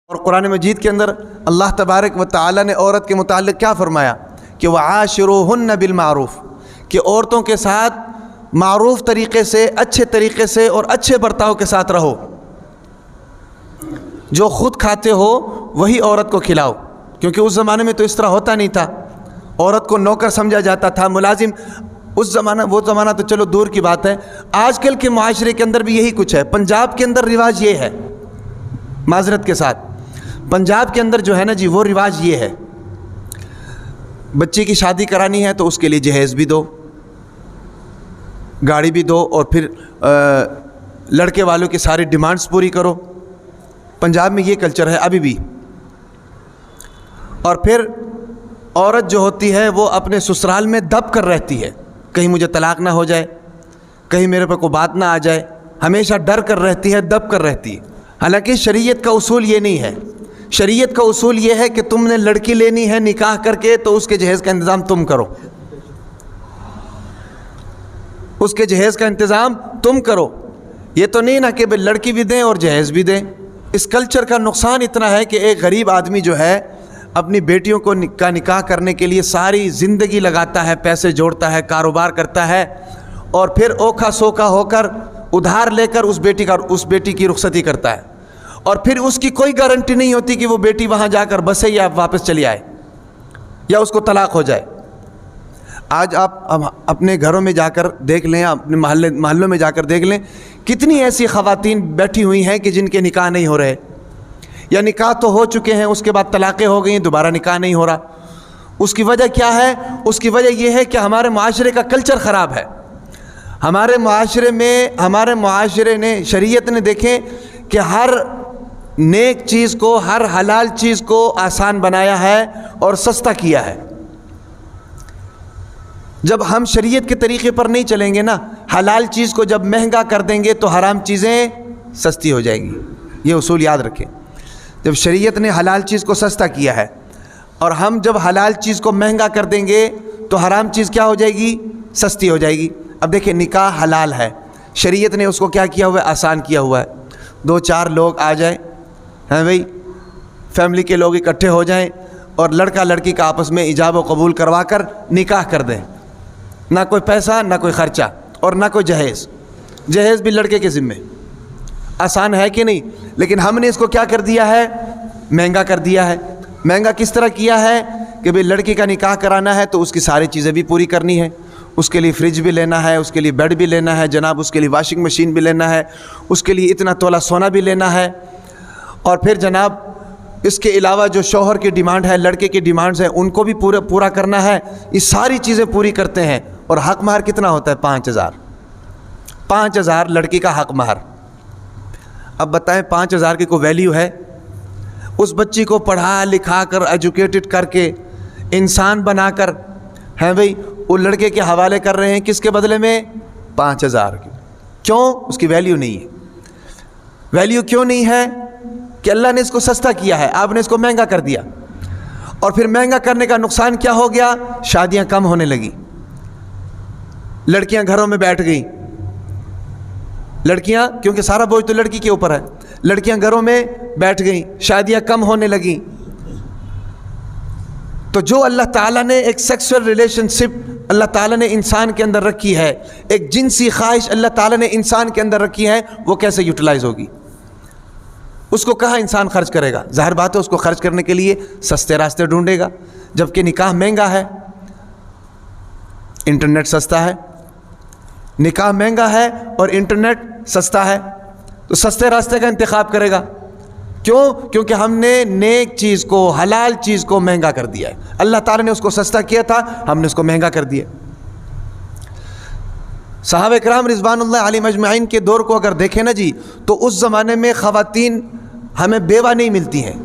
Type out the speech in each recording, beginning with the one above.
اور قرآن مجید کے اندر اللہ تبارک و تعالی نے عورت کے متعلق کیا فرمایا کہ وعاشروہن بالمعروف، کہ عورتوں کے ساتھ معروف طریقے سے، اچھے طریقے سے اور اچھے برتاؤ کے ساتھ رہو۔ جو خود کھاتے ہو وہی عورت کو کھلاؤ، کیونکہ اس زمانے میں تو اس طرح ہوتا نہیں تھا، عورت کو نوکر سمجھا جاتا تھا، ملازم۔ اس زمانہ، وہ زمانہ تو چلو دور کی بات ہے، آج کل کے معاشرے کے اندر بھی یہی کچھ ہے۔ پنجاب کے اندر رواج یہ ہے، معذرت کے ساتھ، پنجاب کے اندر جو ہے نا جی، وہ رواج یہ ہے، بچے کی شادی کرانی ہے تو اس کے لیے جہیز بھی دو، گاڑی بھی دو، اور پھر لڑکے والوں کی ساری ڈیمانڈز پوری کرو۔ پنجاب میں یہ کلچر ہے ابھی بھی۔ اور پھر عورت جو ہوتی ہے وہ اپنے سسرال میں دب کر رہتی ہے، کہیں مجھے طلاق نہ ہو جائے، کہیں میرے پہ کوئی بات نہ آ جائے، ہمیشہ ڈر کر رہتی ہے، دب کر رہتی ہے۔ حالانکہ شریعت کا اصول یہ نہیں ہے، شریعت کا اصول یہ ہے کہ تم نے لڑکی لینی ہے نکاح کر کے تو اس کے جہیز کا انتظام تم کرو، اس کے جہیز کا انتظام تم کرو۔ یہ تو نہیں نا کہ لڑکی بھی دیں اور جہیز بھی دیں۔ اس کلچر کا نقصان اتنا ہے کہ ایک غریب آدمی جو ہے اپنی بیٹیوں کو نکاح کرنے کے لیے ساری زندگی لگاتا ہے، پیسے جوڑتا ہے، کاروبار کرتا ہے، اور پھر اوکھا سوکھا ہو کر ادھار لے کر اس بیٹی کی رخصتی کرتا ہے، اور پھر اس کی کوئی گارنٹی نہیں ہوتی کہ وہ بیٹی وہاں جا کر بسے یا واپس چلی آئے یا اس کو طلاق ہو جائے۔ آج آپ اپنے گھروں میں جا کر دیکھ لیں، اپنے محلوں میں جا کر دیکھ لیں، کتنی ایسی خواتین بیٹھی ہوئی ہیں کہ جن کے نکاح نہیں ہو رہے، یا نکاح تو ہو چکے ہیں، اس کے بعد طلاقیں ہو گئیں، دوبارہ نکاح نہیں ہو رہا۔ اس کی وجہ کیا ہے؟ اس کی وجہ یہ ہے کہ ہمارے معاشرے کا کلچر خراب ہے۔ ہمارے معاشرے نے، شریعت نے دیکھیں کہ ہر نیک چیز کو، ہر حلال چیز کو آسان بنایا ہے اور سستا کیا ہے۔ جب ہم شریعت کے طریقے پر نہیں چلیں گے نا، حلال چیز کو جب مہنگا کر دیں گے تو حرام چیزیں سستی ہو جائیں گی۔ یہ اصول یاد رکھیں، جب شریعت نے حلال چیز کو سستا کیا ہے اور ہم جب حلال چیز کو مہنگا کر دیں گے تو حرام چیز کیا ہو جائے گی؟ سستی ہو جائے گی۔ اب دیکھیں، نکاح حلال ہے، شریعت نے اس کو کیا کیا ہوا ہے؟ آسان کیا ہوا ہے۔ 2-4 لوگ آ جائیں، ہیں بھائی، فیملی کے لوگ اکٹھے ہو جائیں اور لڑکا لڑکی کا آپس میں ایجاب و قبول کروا کر نکاح کر دیں، نہ کوئی پیسہ، نہ کوئی خرچہ، اور نہ کوئی جہیز۔ جہیز بھی لڑکے کے ذمے۔ آسان ہے کہ نہیں؟ لیکن ہم نے اس کو کیا کر دیا ہے؟ مہنگا کر دیا ہے۔ مہنگا کس طرح کیا ہے کہ بھئی لڑکی کا نکاح کرانا ہے تو اس کی ساری چیزیں بھی پوری کرنی ہے، اس کے لیے فریج بھی لینا ہے، اس کے لیے بیڈ بھی لینا ہے جناب، اس کے لیے واشنگ مشین بھی لینا ہے، اس کے لیے اتنا تولہ سونا بھی لینا ہے، اور پھر جناب اس کے علاوہ جو شوہر کی ڈیمانڈ ہے، لڑکے کی ڈیمانڈز ہیں، ان کو بھی پورا کرنا ہے۔ یہ ساری چیزیں پوری کرتے ہیں۔ اور حق مہر کتنا ہوتا ہے؟ 5000 لڑکی کا حق مہر۔ اب بتائیں 5000 کی کوئی ویلیو ہے؟ اس بچی کو پڑھا لکھا کر، ایجوکیٹڈ کر کے، انسان بنا کر، ہیں بھئی، وہ لڑکے کے حوالے کر رہے ہیں کس کے بدلے میں؟ 5000 کی۔ کیوں؟ اس کی ویلیو نہیں ہے۔ ویلیو کیوں نہیں ہے؟ کہ اللہ نے اس کو سستا کیا ہے، آپ نے اس کو مہنگا کر دیا، اور پھر مہنگا کرنے کا نقصان کیا ہو گیا؟ شادیاں کم ہونے لگی، لڑکیاں گھروں میں بیٹھ گئیں، لڑکیاں، کیونکہ سارا بوجھ تو لڑکی کے اوپر ہے، لڑکیاں گھروں میں بیٹھ گئیں، شادیاں کم ہونے لگیں۔ تو جو اللہ تعالیٰ نے ایک سیکسول ریلیشن شپ اللہ تعالیٰ نے انسان کے اندر رکھی ہے، ایک جنسی خواہش اللہ تعالیٰ نے انسان کے اندر رکھی ہے، وہ کیسے یوٹیلائز ہوگی؟ اس کو کہاں انسان خرچ کرے گا؟ ظاہر بات ہے اس کو خرچ کرنے کے لیے سستے راستے ڈھونڈے گا، جبکہ نکاح مہنگا ہے، انٹرنیٹ سستا ہے۔ نکاح مہنگا ہے اور انٹرنیٹ سستا ہے، تو سستے راستے کا انتخاب کرے گا۔ کیوں؟ کیونکہ ہم نے نیک چیز کو، حلال چیز کو مہنگا کر دیا ہے۔ اللہ تعالیٰ نے اس کو سستا کیا تھا، ہم نے اس کو مہنگا کر دیا۔ صحابہ کرام رضوان اللہ علیہم اجمعین کے دور کو اگر دیکھیں نا جی، تو اس زمانے میں خواتین ہمیں بیوہ نہیں ملتی ہیں،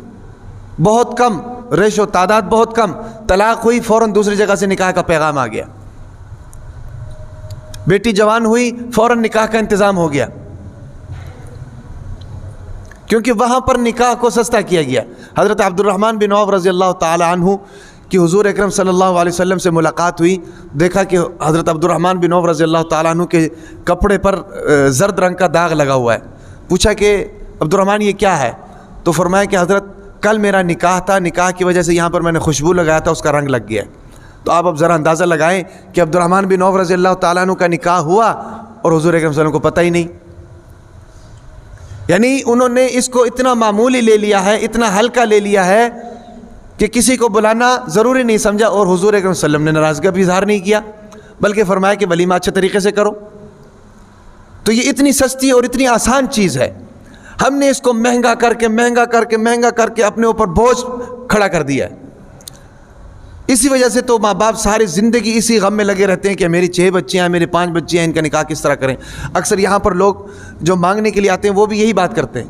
بہت کم، ریشو تعداد بہت کم۔ طلاق ہوئی، فوراً دوسری جگہ سے نکاح کا پیغام آ گیا۔ بیٹی جوان ہوئی، فوراً نکاح کا انتظام ہو گیا، کیونکہ وہاں پر نکاح کو سستا کیا گیا۔ حضرت عبد الرحمن بن عوف رضی اللہ تعالی عنہ کی حضور اکرم صلی اللہ علیہ وسلم سے ملاقات ہوئی، دیکھا کہ حضرت عبد الرحمن بن عوف رضی اللہ تعالی عنہ کے کپڑے پر زرد رنگ کا داغ لگا ہوا ہے۔ پوچھا کہ عبد الرحمن یہ کیا ہے؟ تو فرمایا کہ حضرت کل میرا نکاح تھا، نکاح کی وجہ سے یہاں پر میں نے خوشبو لگایا تھا، اس کا رنگ لگ گیا ہے۔ تو آپ اب ذرا اندازہ لگائیں کہ عبد الرحمن بن عوف رضی اللہ تعالیٰ عنہ کا نکاح ہوا اور حضور اکرم صلی اللہ علیہ وسلم کو پتہ ہی نہیں۔ یعنی انہوں نے اس کو اتنا معمولی لے لیا ہے، اتنا ہلکا لے لیا ہے کہ کسی کو بلانا ضروری نہیں سمجھا، اور حضور اکرم صلی اللہ علیہ وسلم نے ناراضگی بھی اظہار نہیں کیا، بلکہ فرمایا کہ ولیمہ اچھے طریقے سے کرو۔ تو یہ اتنی سستی اور اتنی آسان چیز ہے، ہم نے اس کو مہنگا کر کے اپنے اوپر بوجھ کھڑا کر دیا ہے۔ اسی وجہ سے تو ماں باپ ساری زندگی اسی غم میں لگے رہتے ہیں کہ میری 6 بچیاں ہیں، میری 5 بچیاں ہیں، ان کا نکاح کس طرح کریں۔ اکثر یہاں پر لوگ جو مانگنے کے لیے آتے ہیں وہ بھی یہی بات کرتے ہیں،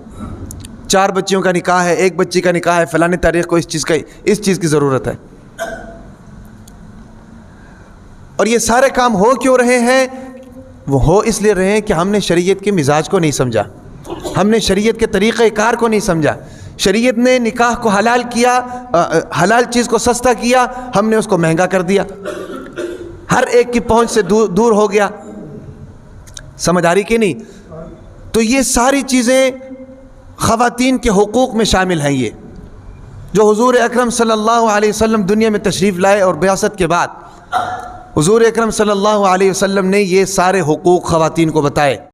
4 بچیوں کا نکاح ہے، 1 بچی کا نکاح ہے، فلاں تاریخ کو اس چیز کی ضرورت ہے۔ اور یہ سارے کام ہو کیوں رہے ہیں؟ وہ ہو اس لیے رہے ہیں کہ ہم نے شریعت کے مزاج کو نہیں سمجھا، ہم نے شریعت کے طریقہ کار کو نہیں سمجھا۔ شریعت نے نکاح کو حلال کیا، حلال چیز کو سستا کیا، ہم نے اس کو مہنگا کر دیا، ہر ایک کی پہنچ سے دور ہو گیا۔ سمجھ آ رہی کہ نہیں؟ تو یہ ساری چیزیں خواتین کے حقوق میں شامل ہیں، یہ جو حضور اکرم صلی اللہ علیہ وسلم دنیا میں تشریف لائے اور بعثت کے بعد حضور اکرم صلی اللہ علیہ وسلم نے یہ سارے حقوق خواتین کو بتائے۔